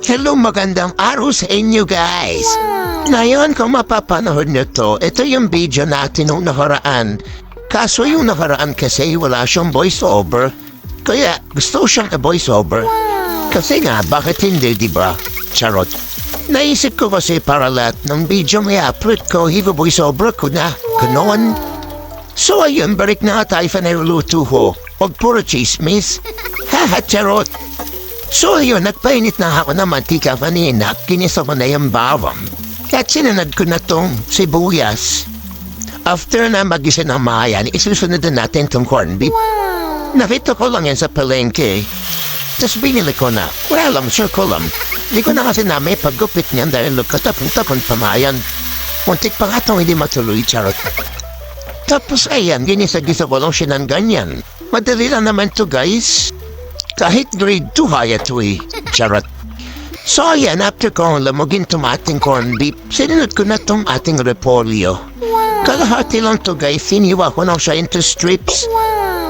Hello, magandang araw sa inyo guys. Ngayon kung mapapanood nyo to, ito yung video natin nung nakaraan. Kaso yung nakaraan kasi wala siyang voiceover. Kaya gusto siyang voiceover. Kasi nga, bakit hindi, diba? Charot. Naisip ko kasi para lahat ng video may upload ko, voiceover ko na. Ganon. So ayun, balik na tayo sa niluluto ko. Huwag puro chismis. Haha, charot. So ayun, nagpainit na ako ng mantika kanina, kinisa ko na yung bawang. At sinunod ko na tong sibuyas. After na mag-isa ng mayan, isusunod na natin tong corned beef. Nakita ko lang yan sa palengke. Tapos binili ko na. Wala lang, sure ko lang. Hindi ko na kasi namin paggupit niyan dahil katapon-tapon pamayan. Muntik pa nga itong hindi matuloy, charot. Tapos ayan, ginisa-gisa ko lang siya ng ganyan. Madali lang naman to guys. Kahit grade 2 haya to eh. Charot. So ayan, after ko lamugin itong ating corned beef, sinunod ko na itong ating repolyo. Kalahati lang to guys, siniwa ko na siya into strips.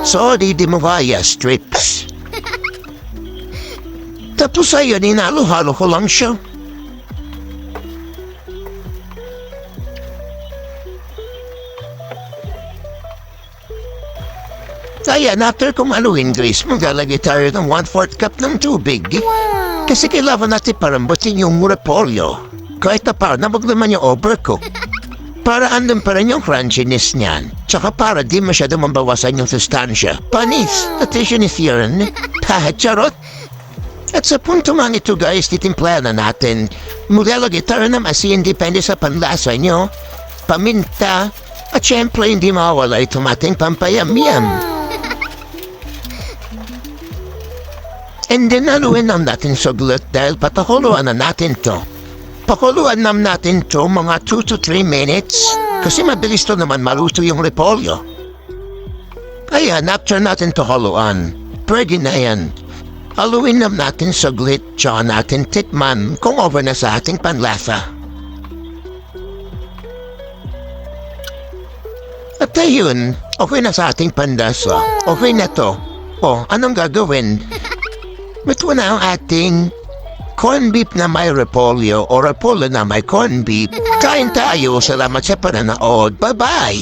So di mo kaya strips. Tapos ayun, inalo-halo ko lang siya. Kaya after kong haluin guys, maglalagay tayo ng 1/4 cup ng tubig. Kasi kailangan natin parambutin yung repolyo. Kahit na para nabag naman yung overcook. Para andun pa rin yung crunchiness niyan. Tsaka para di masyado mabawasan yung sustansya. Panis, nutritionist yun. Charot. At sa punto man ito guys, titimplahan na natin. Maglalagay tayo ng asin, depende sa panlasa nyo. Paminta. At syempre hindi mawawala itong ating pampayam-yam. And then haluin lang natin saglit dahil patakuluan na natin to. Pakuluan natin to mga 2 to 3 minutes. Kasi mabilis to naman maluto yung repolyo. Kaya after natin to haluan, pwede na yan. Haluin natin saglit, tsaka natin tikman kung over na sa ating panlasa. At ayun, okay na sa ating panlasa. Okay na to. O, anong gagawin? Ito na ang ating corned beef na may repolyo o repolyo na may corned beef. Kain tayo. Salamat sa pananood. Bye-bye!